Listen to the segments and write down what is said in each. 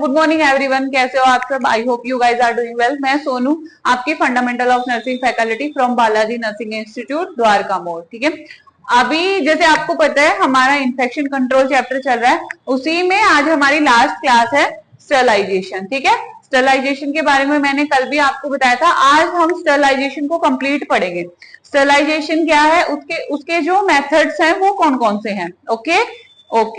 Good morning everyone, कैसे हो आप सब? I hope you guys are doing well. मैं सोनू, आपकी fundamental of nursing faculty from Balaji nursing institute Dwarka Mor. ठीक है, अभी जैसे आपको पता है हमारा इन्फेक्शन कंट्रोल चैप्टर चल रहा है, उसी में आज हमारी लास्ट क्लास है स्टरलाइजेशन। ठीक है, स्टरलाइजेशन के बारे में मैंने कल भी आपको बताया था। आज हम स्टरलाइजेशन को कंप्लीट पढ़ेंगे। स्टरलाइजेशन क्या है, उसके जो मेथड्स हैं वो कौन कौन से हैं। ओके,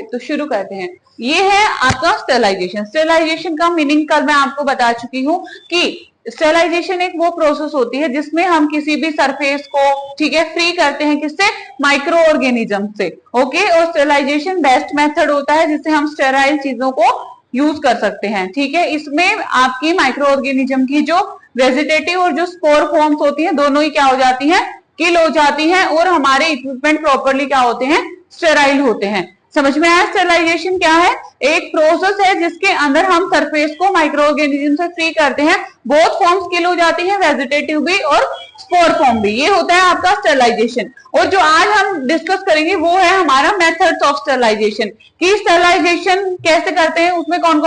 तो शुरू करते हैं। ये है आपका स्टरलाइजेशन। स्टरलाइजेशन का मीनिंग कल मैं आपको बता चुकी हूँ कि स्टरलाइजेशन एक वो प्रोसेस होती है जिसमें हम किसी भी सरफेस को, ठीक है, फ्री करते हैं। किससे? माइक्रो ऑर्गेनिज्म से। ओके, और स्टरलाइजेशन बेस्ट मेथड होता है जिससे हम स्टेराइल चीजों को यूज कर सकते हैं। ठीक है, इसमें आपकी माइक्रो ऑर्गेनिज्म की जो वेजिटेटिव और जो स्पोर फॉर्म्स होती हैं दोनों ही क्या हो जाती हैं? किल हो जाती हैं, और हमारे इक्विपमेंट प्रॉपरली क्या होते हैं? स्टेराइल होते हैं। समझ में आया? स्टरलाइजेशन क्या है? एक प्रोसेस है जिसके अंदर हम सरफेस को माइक्रो ऑर्गेनिज्म से फ्री करते हैं। बोथ फॉर्म्स किल हो जाती है, वेजिटेटिव भी और स्पोर फॉर्म भी। ये होता है आपका स्टरलाइजेशन। और जो आज हम डिस्कस करेंगे वो है हमारा मेथड्स ऑफ स्टरलाइजेशन, कि स्टरलाइजेशन कैसे करते हैं, उसमें कौन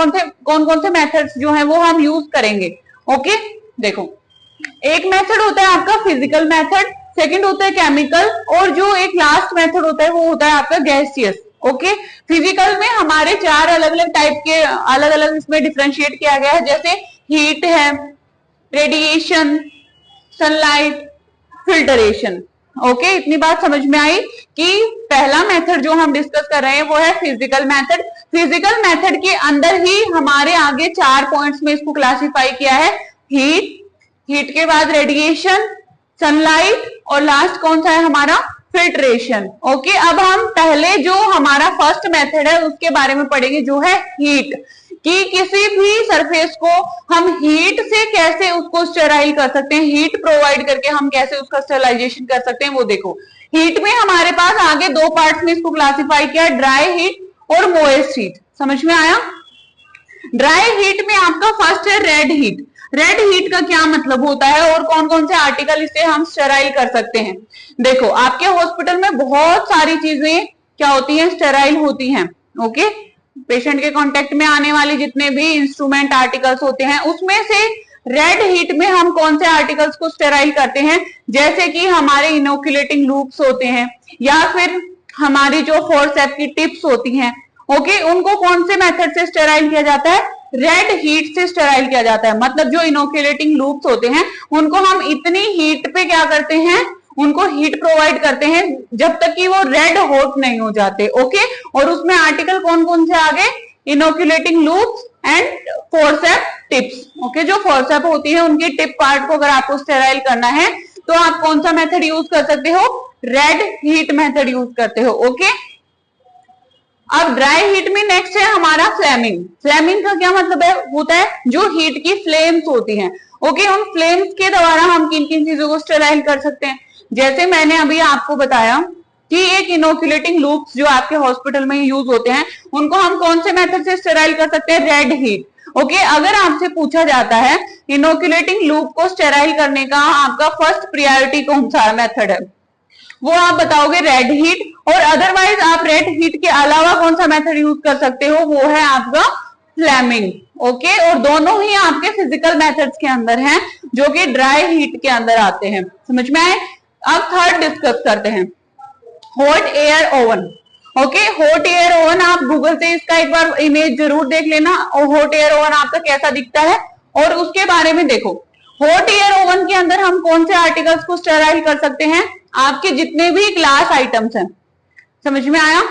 कौन से मेथड्स जो है वो हम यूज करेंगे। ओके, देखो, एक मेथड होता है आपका फिजिकल मेथड, सेकंड होता है केमिकल, और जो एक लास्ट मेथड होता है वो होता है आपका गैसियस। ओके, फिजिकल में हमारे चार अलग अलग टाइप के अलग अलग इसमें डिफरेंशिएट किया गया है, जैसे हीट है, रेडिएशन, सनलाइट, फिल्टरेशन। ओके, इतनी बात समझ में आई कि पहला मेथड जो हम डिस्कस कर रहे हैं वो है फिजिकल मेथड। फिजिकल मेथड के अंदर ही हमारे आगे 4 पॉइंट्स में इसको क्लासिफाई किया है। हीट के बाद रेडिएशन, सनलाइट, और लास्ट कौन सा है हमारा? फिल्ट्रेशन। ओके, अब हम पहले जो हमारा फर्स्ट मेथड है उसके बारे में पढ़ेंगे, जो है हीट। कि किसी भी सरफेस को हम हीट से कैसे उसको स्टेराइल कर सकते हैं, हीट प्रोवाइड करके हम कैसे उसका स्टेरलाइजेशन कर सकते हैं वो देखो। हीट में हमारे पास आगे 2 पार्ट्स में इसको क्लासिफाई किया, ड्राई हीट और मोइस्ट हीट। समझ में आया? ड्राई हीट में आपका फर्स्ट है रेड हीट। रेड हीट का क्या मतलब होता है और कौन कौन से आर्टिकल इससे हम स्टेराइल कर सकते हैं? देखो, आपके हॉस्पिटल में बहुत सारी चीजें क्या होती हैं? स्टेराइल होती हैं। ओके, पेशेंट के कांटेक्ट में आने वाले जितने भी इंस्ट्रूमेंट आर्टिकल्स होते हैं उसमें से रेड हीट में हम कौन से आर्टिकल्स को स्टेराइल करते हैं? जैसे कि हमारे इनोकुलेटिंग लूप्स होते हैं, या फिर हमारी जो फोर्सेप की टिप्स होती हैं। ओके, उनको कौन से मेथड से स्टेराइल किया जाता है? रेड हीट से स्टेराइल किया जाता है। मतलब जो इनोकुलेटिंग लूप्स होते हैं उनको हम इतनी हीट पे क्या करते हैं? उनको हीट प्रोवाइड करते हैं जब तक कि वो रेड हॉट नहीं हो जाते। ओके, और उसमें आर्टिकल कौन कौन से आ गए? Inoculating loops and forcep tips. Okay, जो फोर्सेप होती है उनकी टिप पार्ट को अगर आपको स्टेराइल करना है तो आप कौन सा मेथड यूज कर सकते हो? रेड हीट मेथड यूज करते हो। ओके, अब ड्राई हीट में नेक्स्ट है हमारा फ्लेमिंग। फ्लेमिंग का क्या मतलब है? होता है जो हीट की फ्लेम्स होती हैं। ओके, उन फ्लेम्स के द्वारा हम किन किन चीजों को स्टेराइल कर सकते हैं? जैसे मैंने अभी आपको बताया कि एक इनोकुलेटिंग लूप्स जो आपके हॉस्पिटल में यूज होते हैं उनको हम कौन से मेथड से स्टेराइल कर सकते हैं? Red heat. ओके, अगर आपसे पूछा जाता है इनोकुलेटिंग लूप को स्टेराइल करने का आपका फर्स्ट प्रायोरिटी कौन सा मेथड है, वो आप बताओगे रेड हीट। और अदरवाइज आप रेड हीट के अलावा कौन सा मेथड यूज कर सकते हो? वो है आपका फ्लेमिंग। ओके, और दोनों ही आपके फिजिकल मेथड्स के अंदर हैं जो कि ड्राई हीट के अंदर आते हैं। समझ में आए? अब थर्ड डिस्कस करते हैं, hot air oven. Okay, hot air oven आप गूगल से इसका एक बार इमेज जरूर देख लेना, और हॉट एयर ओवन आपका कैसा दिखता है और उसके बारे में देखो। हॉट एयर ओवन के अंदर हम कौन से आर्टिकल्स को स्टेराइल कर सकते हैं? आपके जितने भी ग्लास आइटम्स हैं। समझ में आया?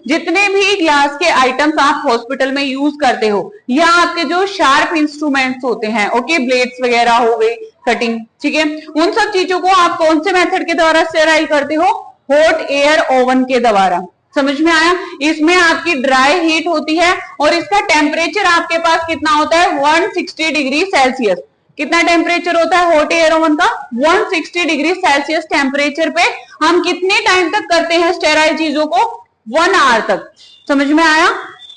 जितने भी ग्लास के आइटम्स आप हॉस्पिटल में यूज करते हो, या आपके जो शार्प इंस्ट्रूमेंट्स होते हैं, ओके, ब्लेड्स वगैरह हो गई, कटिंग, ठीक है, उन सब चीजों को आप कौन से मेथड के द्वारा स्टेराइल करते हो? हॉट एयर ओवन के द्वारा। समझ में आया? इसमें आपकी ड्राई हीट होती है और इसका टेम्परेचर आपके पास कितना होता है? 160 डिग्री सेल्सियस। कितना टेम्परेचर होता है हॉट एयर ओवन का? 160 डिग्री सेल्सियस टेम्परेचर पे हम कितने टाइम तक करते हैं स्टेराइल चीजों को? 1 आवर तक। समझ में आया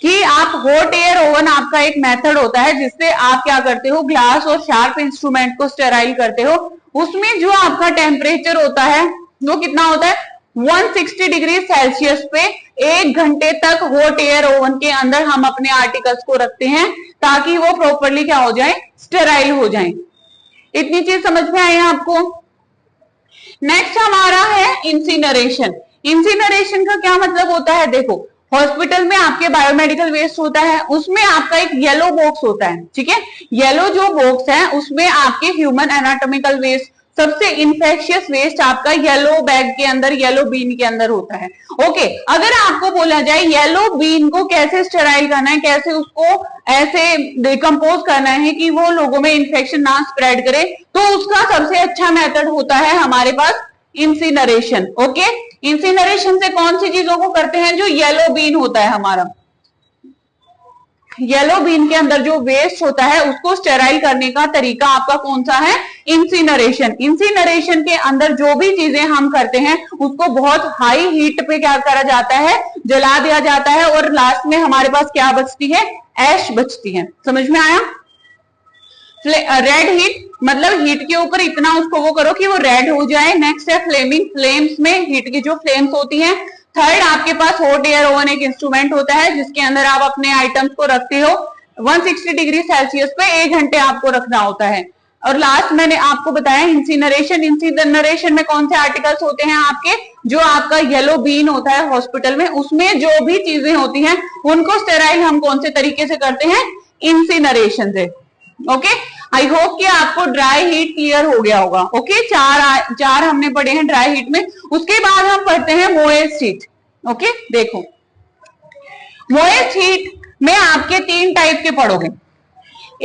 कि आप हॉट एयर ओवन आपका एक मेथड होता है जिससे आप क्या करते हो? ग्लास और शार्प इंस्ट्रूमेंट को स्टेराइल करते हो। उसमें जो आपका टेम्परेचर होता है वो कितना होता है? 160 डिग्री सेल्सियस पे 1 घंटे तक हॉट एयर ओवन के अंदर हम अपने आर्टिकल्स को रखते हैं ताकि वो प्रॉपरली क्या हो जाए, स्टेराइल हो जाए। इतनी चीज समझ में आई आपको। नेक्स्ट हमारा है इंसिनरेशन। इंसिनरेशन का क्या मतलब होता है, देखो हॉस्पिटल में आपके बायोमेडिकल वेस्ट होता है, उसमें आपका एक येलो बॉक्स होता है, ठीक है। येलो जो बॉक्स है उसमें आपके ह्यूमन एनाटॉमिकल वेस्ट, सबसे इन्फेक्शियस वेस्ट आपका येलो बैग के अंदर, येलो बीन के अंदर होता है। ओके, अगर आपको बोला जाए येलो बीन को कैसे स्टेराइल करना है, कैसे उसको ऐसे डिकम्पोज करना है कि वो लोगों में इन्फेक्शन ना स्प्रेड करे, तो उसका सबसे अच्छा मेथड होता है हमारे पास इंसिनरेशन। ओके, इंसिनरेशन से कौन सी चीजों को करते हैं, जो येलो बीन होता है हमारा, येलो बीन के अंदर जो वेस्ट होता है उसको स्टेराइल करने का तरीका आपका कौन सा है, इंसिनरेशन। इंसिनरेशन के अंदर जो भी चीजें हम करते हैं उसको बहुत हाई हीट पे क्या करा जाता है, जला दिया जाता है, और लास्ट में हमारे पास क्या बचती है, ऐश बचती है। समझ में आया। रेड हीट मतलब हीट के ऊपर इतना उसको वो करो कि वो रेड हो जाए। नेक्स्ट है फ्लेमिंग, फ्लेम्स में हीट की जो फ्लेम्स होती हैं। थर्ड आपके पास हॉट एयर ओवन एक इंस्ट्रूमेंट होता है जिसके अंदर आप अपने आइटम्स को रखते हो 160 डिग्री सेल्सियस पे 1 घंटे आपको रखना होता है। और लास्ट मैंने आपको बताया इंसिनरेशन। इंसिनरेशन में कौन से आर्टिकल्स होते हैं आपके, जो आपका येलो बीन होता है हॉस्पिटल में, उसमें जो भी चीजें होती हैं उनको स्टेराइल हम कौन से तरीके से करते हैं, इंसिनरेशन से। ओके, आई होप कि आपको ड्राई हीट क्लियर हो गया होगा। ओके, चार हमने पढ़े हैं ड्राई हीट में। उसके बाद हम पढ़ते हैं मोइस्ट हीट। ओके, देखो मोइस्ट हीट में आपके 3 टाइप के पढ़ोगे।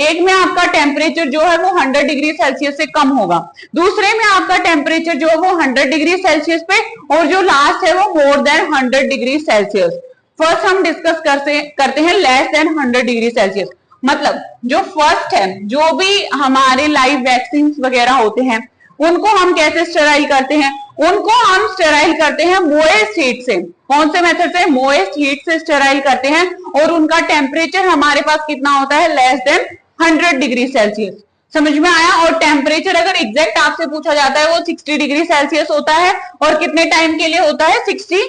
एक में आपका टेम्परेचर जो है वो 100 डिग्री सेल्सियस से कम होगा, दूसरे में आपका टेम्परेचर जो है वो 100 डिग्री सेल्सियस पे, और जो लास्ट है वो more than 100 degree Celsius. First हम डिस्कस करते हैं लेस देन 100 डिग्री सेल्सियस। मतलब जो फर्स्ट है, जो भी हमारे लाइव वैक्सीन वगैरह होते हैं उनको हम कैसे स्टेराइल करते हैं, उनको हम स्टेराइल करते हैं मोइस्ट हीट से। कौन से मेथड से, मोइस्ट हीट से स्टेराइल करते हैं, और उनका टेम्परेचर हमारे पास कितना होता है, लेस देन 100 डिग्री सेल्सियस। समझ में आया। और टेम्परेचर अगर एग्जैक्ट आपसे पूछा जाता है वो 60 डिग्री सेल्सियस होता है, और कितने टाइम के लिए होता है, 60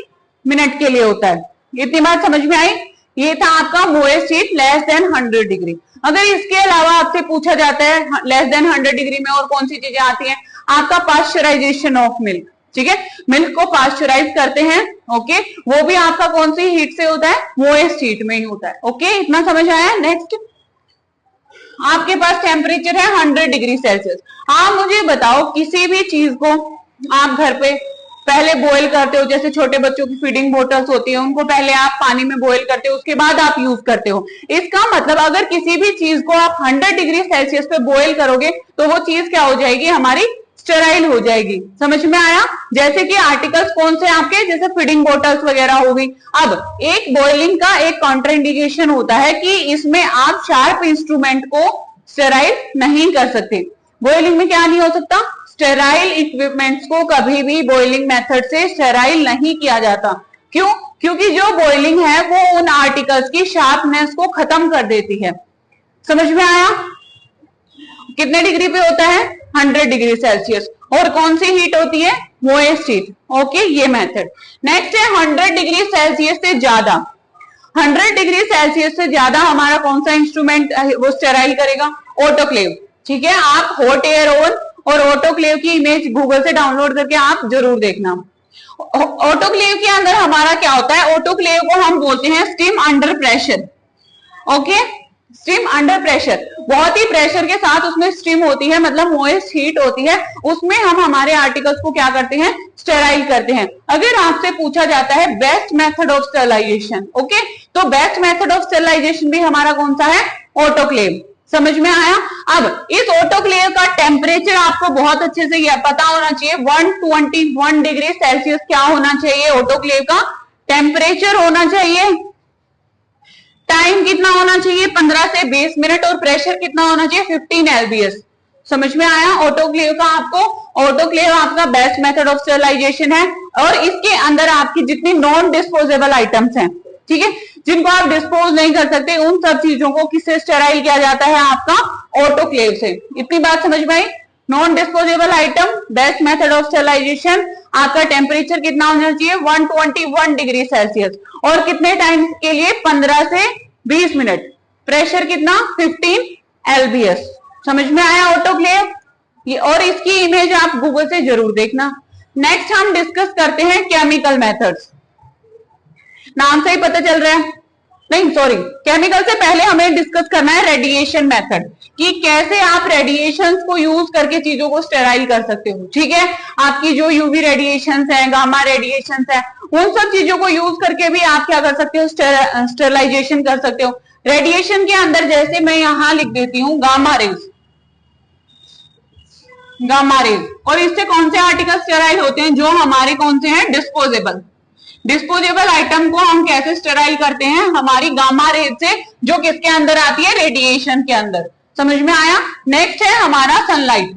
मिनट के लिए होता है। इतनी बात समझ में आई। ये था आपका moist heat less than 100 degree. अगर इसके अलावा आपसे पूछा जाता है लेस देन 100 डिग्री में और कौन सी चीजें आती हैं, आपका पास्चराइजेशन ऑफ मिल्क, ठीक है, मिल्क को पास्चराइज करते हैं। ओके, वो भी आपका कौन सी हीट से होता है, मोइस्ट हीट में ही होता है। ओके, इतना समझ आया। नेक्स्ट आपके पास टेम्परेचर है 100 डिग्री सेल्सियस। आप मुझे बताओ, किसी भी चीज को आप घर पे पहले बॉईल करते हो, जैसे छोटे बच्चों की फीडिंग बोटल्स होती है उनको पहले आप पानी में बॉईल करते हो, उसके बाद आप यूज करते हो। इसका मतलब अगर किसी भी चीज को आप 100 डिग्री सेल्सियस पे बॉईल करोगे तो वो चीज क्या हो जाएगी, हमारी स्टेराइल हो जाएगी। समझ में आया। जैसे कि आर्टिकल्स कौन से आपके, जैसे फीडिंग बोटल्स वगैरह होगी। अब एक बॉइलिंग का एक कॉन्ट्राइंडिकेशन होता है कि इसमें आप शार्प इंस्ट्रूमेंट को स्टेराइल नहीं कर सकते। बॉइलिंग में क्या नहीं हो सकता, स्टेराइल इक्विपमेंट्स को कभी भी बॉइलिंग मेथड से स्टेराइल नहीं किया जाता। क्यों? क्योंकि जो बॉइलिंग है वो उन आर्टिकल्स की शार्पनेस को खत्म कर देती है। समझ में आया। कितने डिग्री पे होता है, 100 डिग्री सेल्सियस। और कौन सी हीट होती है, मोइस्ट हीट। ओके, ये मेथड। नेक्स्ट है 100 डिग्री सेल्सियस से ज्यादा। 100 डिग्री सेल्सियस से ज्यादा हमारा कौन सा इंस्ट्रूमेंट वो स्टेराइल करेगा, ऑटोक्लेव। ठीक है, आप हॉट एयर ओवन और ऑटोक्लेव की इमेज गूगल से डाउनलोड करके आप जरूर देखना। ऑटोक्लेव के अंदर हमारा क्या होता है, ऑटोक्लेव को हम बोलते हैं steam under pressure. Okay, steam under pressure, बहुत ही प्रेशर के साथ उसमें स्टीम होती है, मतलब मोइस्ट हीट होती है, उसमें हम हमारे आर्टिकल्स को क्या करते हैं, स्टेराइल करते हैं। अगर आपसे पूछा जाता है best method of sterilization, okay, तो बेस्ट मेथड ऑफ स्टेरिलाइजेशन भी हमारा कौन सा है, ऑटोक्लेव। समझ में आया। अब इस ऑटोक्लेव का टेम्परेचर आपको बहुत अच्छे से यह पता होना चाहिए, 121 डिग्री सेल्सियस क्या होना चाहिए, ऑटोक्लेव का टेम्परेचर होना चाहिए। टाइम कितना होना चाहिए, 15 से 20 मिनट, और प्रेशर कितना होना चाहिए, 15 LBS। समझ में आया। ऑटोक्लेव का आपको, ऑटोक्लेव आपका बेस्ट मेथड ऑफ स्टेरिलाइजेशन है, और इसके अंदर आपकी जितनी नॉन डिस्पोजेबल आइटम्स हैं, ठीक है, जिनको आप डिस्पोज नहीं कर सकते, उन सब चीजों को किससे स्टेराइल किया जाता है, आपका ऑटोक्लेव से। इतनी बात समझ में आई। Non disposable item, best method of sterilization, आपका टेम्परेचर कितना होना चाहिए 121 डिग्री सेल्सियस, और कितने टाइम के लिए 15 से 20 मिनट, प्रेशर कितना 15 LBS। समझ में आया? ऑटो क्लेव ये, और इसकी इमेज आप गूगल से जरूर देखना। नेक्स्ट हम डिस्कस करते हैं केमिकल मेथड्स। नाम से ही पता चल रहा है, नहीं सॉरी, केमिकल से पहले हमें डिस्कस करना है रेडिएशन मेथड, कि कैसे आप रेडिएशंस को यूज करके चीजों को स्टेराइल कर सकते हो। ठीक है, आपकी जो यूवी रेडिएशंस है, गामा रेडिएशंस है, उन सब चीजों को यूज करके भी आप क्या कर सकते हो, स्टेरलाइजेशन कर सकते हो। रेडिएशन के अंदर जैसे मैं यहां लिख देती हूं गामा रेज, गामा रेज, और इससे कौन से आर्टिकल स्टेराइल होते हैं, जो हमारे कौन से हैं, डिस्पोजेबल। डिस्पोजेबल आइटम को हम कैसे स्टेराइल करते हैं, हमारी गामा रेज से, जो किसके अंदर आती है, रेडिएशन के अंदर। समझ में आया? नेक्स्ट है हमारा सनलाइट।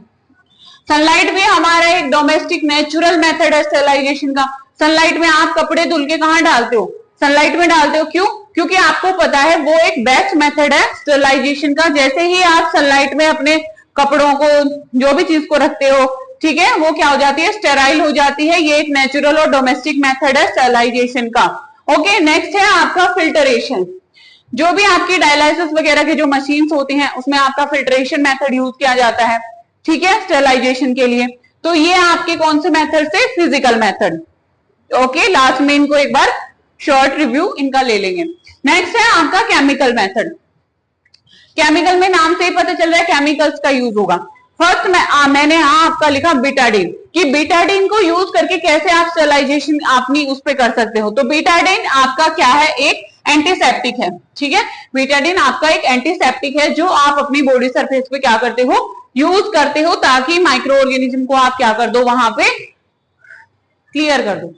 सनलाइट भी हमारा एक डोमेस्टिक नेचुरल मेथड है स्टेरलाइजेशन का। सनलाइट में आप कपड़े धुल के कहां डालते हो, सनलाइट में डालते हो। क्यों? क्योंकि आपको पता है वो एक बेस्ट मेथड है स्टेरलाइजेशन का। जैसे ही आप सनलाइट में अपने कपड़ों को, जो भी चीज को रखते हो, ठीक है, वो क्या हो जाती है, स्टेराइल हो जाती है। ये एक नेचुरल और डोमेस्टिक मेथड है स्टेरलाइजेशन का। ओके, नेक्स्ट है आपका फिल्टरेशन। जो भी आपकी डायलाइसिस वगैरह के जो मशीन्स होती हैं, उसमें आपका फिल्टरेशन मेथड यूज किया जाता है, ठीक है, स्टेरलाइजेशन के लिए। तो ये आपके कौन से मेथड से, फिजिकल मेथड। ओके, लास्ट में इनको एक बार शॉर्ट रिव्यू इनका ले लेंगे। नेक्स्ट है आपका केमिकल मेथड। केमिकल में नाम से ही पता चल रहा है केमिकल्स का यूज होगा। फर्स्ट मैंने यहां आपका लिखा बीटाडीन, कि बीटाडीन को यूज करके कैसे आप स्टेरलाइजेशन अपनी उस पे कर सकते हो। तो बीटाडीन आपका क्या है, एक एंटीसेप्टिक है। ठीक है, बीटाडीन आपका एक एंटीसेप्टिक है, जो आप अपनी बॉडी सरफेस पे क्या करते हो, यूज करते हो, ताकि माइक्रो ऑर्गेनिज्म को आप क्या कर दो, वहां पे क्लियर कर दो।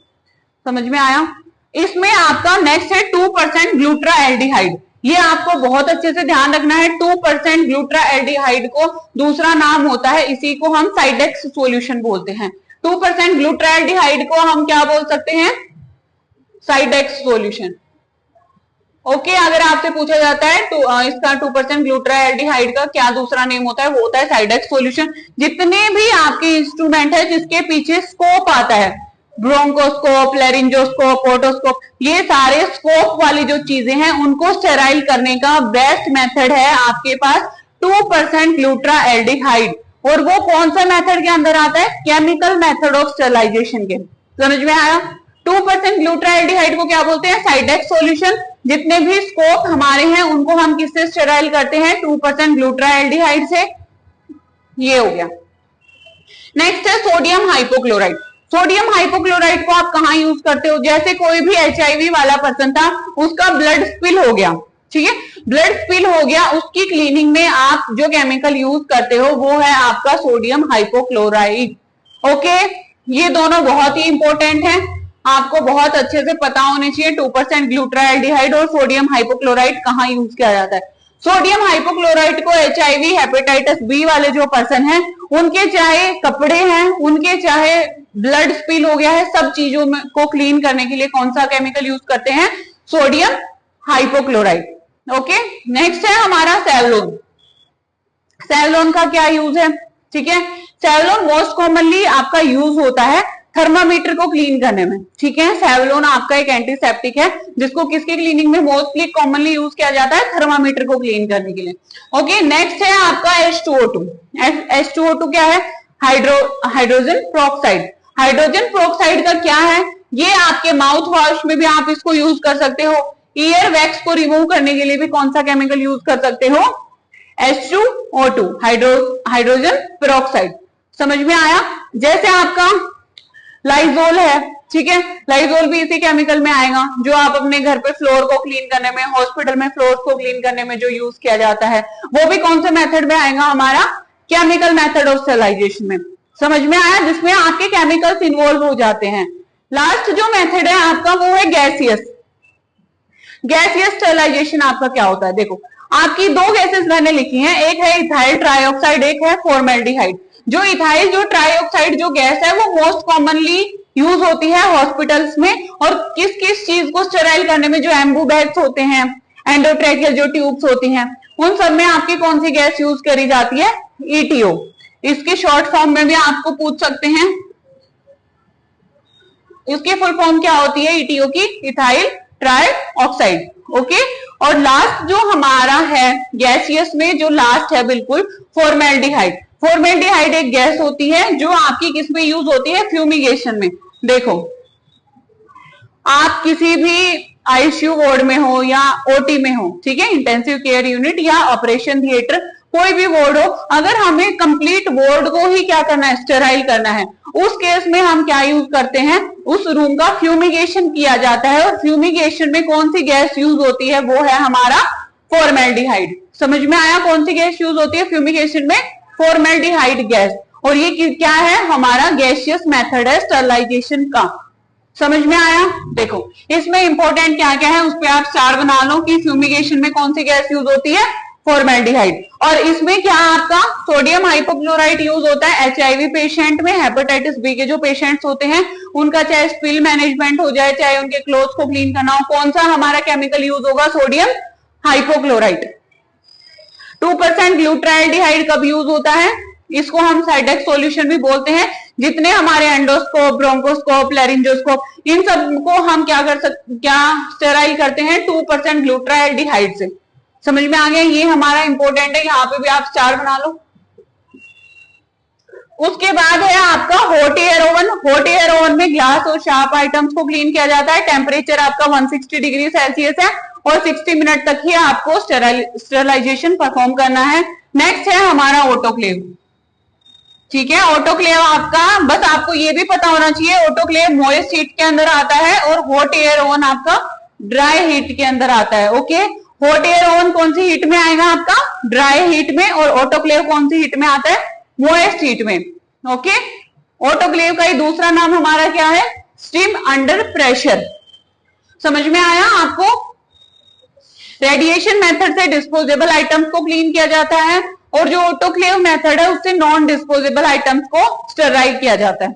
समझ में आया? इसमें आपका नेक्स्ट है 2% ग्लूट्राएल्डिहाइड। ये आपको बहुत अच्छे से ध्यान रखना है। 2% ग्लूट्राएल्डिहाइड को दूसरा नाम होता है, इसी को हम साइडेक्स सॉल्यूशन बोलते हैं। 2% ग्लूट्राएल्डिहाइड को हम क्या बोल सकते हैं, साइडेक्स सॉल्यूशन। ओके, अगर आपसे पूछा जाता है तो इसका 2% ग्लूट्राएल्डिहाइड का क्या दूसरा नेम होता है, वो होता है साइडेक्स सॉल्यूशन। जितने भी आपके इंस्ट्रूमेंट है जिसके पीछे स्कोप आता है, ब्रोंकोस्कोप, लैरिंजोस्कोप, ओटोस्कोप, ये सारे स्कोप वाली जो चीजें हैं, उनको स्टेराइल करने का बेस्ट मेथड है आपके पास 2% ग्लूट्राएल्डिहाइड। और वो कौन सा मेथड के अंदर आता है, केमिकल मेथड ऑफ स्टेरलाइजेशन के। समझ में आया? 2% ग्लूट्राएल्डिहाइड को क्या बोलते हैं, साइडेक्स सॉल्यूशन। जितने भी स्कोप हमारे हैं उनको हम किससे स्टेराइल करते हैं, 2% ग्लूट्राएल्डिहाइड से। ये हो गया। नेक्स्ट है सोडियम हाइपोक्लोराइड। सोडियम हाइपोक्लोराइड को आप कहां यूज करते हो, जैसे कोई भी HIV वाला पर्सन था, उसका ब्लड स्पिल हो गया, ठीक है, ब्लड स्पिल हो गया, उसकी क्लीनिंग में आप जो केमिकल यूज करते हो वो है आपका सोडियम हाइपोक्लोराइड। ओके, ये दोनों बहुत ही इंपॉर्टेंट है, आपको बहुत अच्छे से पता होने चाहिए। 2% ग्लूट्राएल्डिहाइड और सोडियम हाइपोक्लोराइड कहां यूज किया जाता है। सोडियम हाइपोक्लोराइड को HIV, हेपेटाइटिस B वाले जो पर्सन हैं, उनके चाहे कपड़े हैं, उनके चाहे ब्लड स्पिल हो गया है, सब चीजों में को क्लीन करने के लिए कौन सा केमिकल यूज करते हैं, सोडियम हाइपोक्लोराइड। ओके, नेक्स्ट है हमारा सेवलोन। सेवलोन का क्या यूज है, ठीक है, सेवलोन मोस्ट कॉमनली आपका यूज होता है थर्मामीटर को क्लीन करने में। ठीक है, सेवलोन आपका एक एंटीसेप्टिक है, जिसको किसके क्लीनिंग में मोस्टली कॉमनली यूज किया जाता है, थर्मामीटर को क्लीन करने के लिए। ओके, नेक्स्ट है आपका H2O2। H2O2 क्या है, हाइड्रोजन प्रोक्साइड। हाइड्रोजन प्रोक्साइड का क्या है, ये आपके माउथ वॉश में भी आप इसको यूज कर सकते हो। ईयर वैक्स को रिमूव करने के लिए भी कौन सा केमिकल यूज कर सकते हो, H2O2, हाइड्रोजन पेरोक्साइड। समझ में आया? जैसे आपका लाइजोल है, ठीक है, लाइजोल भी इसी केमिकल में आएगा, जो आप अपने घर पे फ्लोर को क्लीन करने में, हॉस्पिटल में फ्लोर को क्लीन करने में जो यूज किया जाता है, वो भी कौन से मेथड में आएगा, हमारा केमिकल मेथड ऑफ स्टेरलाइजेशन में। समझ में आया? जिसमें आपके केमिकल्स इन्वॉल्व हो जाते हैं। लास्ट जो मेथड है आपका वो है गैसियस। गैसियस स्टेरलाइजेशन आपका क्या होता है, देखो आपकी दो गैसेस मैंने लिखी हैं, एक है इथाइल ट्राइऑक्साइड, एक है फॉर्मेल्डिहाइड। जो इथाइल जो ट्राइऑक्साइड जो गैस है वो मोस्ट कॉमनली यूज होती है हॉस्पिटल्स में, और किस किस चीज को स्टेराइल करने में, जो एम्बू बैग्स होते हैं, एंडोट्रेकियल जो ट्यूब्स होती हैं, उन सब में आपकी कौन सी गैस यूज करी जाती है, ETO। इसके शॉर्ट फॉर्म में भी आपको पूछ सकते हैं। इसकी फुल फॉर्म क्या होती है? ईटीओ की, इथाइल ट्राई ऑक्साइड। ओके, और लास्ट जो हमारा है गैसियस में, जो लास्ट है बिल्कुल, फॉर्मेल्डिहाइड। फॉर्मेल्डिहाइड एक गैस होती है जो आपकी किस में यूज होती है? फ्यूमिगेशन में। देखो, आप किसी भी आईसीयू वार्ड में हो या ओटी में हो, ठीक है, इंटेंसिव केयर यूनिट या ऑपरेशन थिएटर, कोई भी वार्ड हो, अगर हमें कंप्लीट वार्ड को ही क्या करना है? स्टेराइल करना है, उस केस में हम क्या यूज करते हैं? उस रूम का फ्यूमिगेशन किया जाता है। और फ्यूमिगेशन में कौन सी गैस यूज होती है? वो है हमारा फॉर्मेल्डिहाइड। समझ में आया कौन सी गैस यूज होती है फ्यूमिगेशन में? Formaldehyde gas. और ये क्या है? हमारा गैसियस मेथड है स्टरलाइजेशन का। समझ में आया? देखो, इसमें इंपॉर्टेंट क्या क्या है उस पर आप स्टार बना लो कि फ्यूमिगेशन में कौन सी गैस यूज होती है? फॉर्मेल्डिहाइड। और इसमें क्या आपका सोडियम हाइपोक्लोराइड यूज होता है एचआईवी पेशेंट में, हेपेटाइटिस बी के जो पेशेंट्स होते हैं उनका चाहे स्पिल मैनेजमेंट हो जाए, चाहे उनके क्लोथ्स को क्लीन करना हो, कौन सा हमारा केमिकल यूज होगा? Sodium hypochlorite. 2% ग्लूटाल्डिहाइड कब यूज होता है? इसको हम साइडेक्स सॉल्यूशन भी बोलते हैं। जितने हमारे एंडोस्कोप, ब्रोंकोस्कोप, लैरिंजोस्कोप, इन सबको हम क्या स्टेराइल करते हैं? 2% ग्लूटाल्डिहाइड से। समझ में आ गया? ये हमारा इंपॉर्टेंट है, यहाँ पे भी आप स्टार बना लो। उसके बाद है आपका hot air oven. Hot air oven में ग्लास और शार्प आइटम्स को क्लीन किया जाता है। टेम्परेचर आपका 160 डिग्री सेल्सियस है और 60 मिनट तक ही आपको स्टेरलाइजेशन परफॉर्म करना है। नेक्स्ट है हमारा ऑटोक्लेव। ठीक है, ऑटोक्लेव आपका, बस आपको ये भी पता होना चाहिए, ऑटोक्लेव मॉइस्ट हीट के अंदर आता है और हॉट एयर ओवन आपका ड्राई हीट के अंदर आता है। ओके, हॉट एयर ओवन कौन सी हीट में आएगा? आपका ड्राई हीट में। और ऑटोक्लेव कौन सी हीट में आता है? मॉइस्ट हीट में। ओके, ऑटोक्लेव का ही दूसरा नाम हमारा क्या है? Steam under pressure. समझ में आया आपको? रेडिएशन मेथड से डिस्पोजेबल आइटम्स को क्लीन किया जाता है और जो ऑटोक्लेव मेथड है उससे नॉन डिस्पोजेबल आइटम्स को स्टेराइल किया जाता है।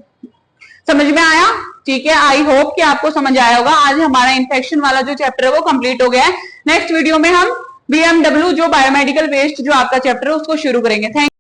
समझ में आया? ठीक है, आई होप कि आपको समझ आया होगा। आज हमारा इन्फेक्शन वाला जो चैप्टर है वो कंप्लीट हो गया है। नेक्स्ट वीडियो में हम बीएमडब्ल्यू जो बायोमेडिकल वेस्ट जो आपका चैप्टर है उसको शुरू करेंगे। थैंक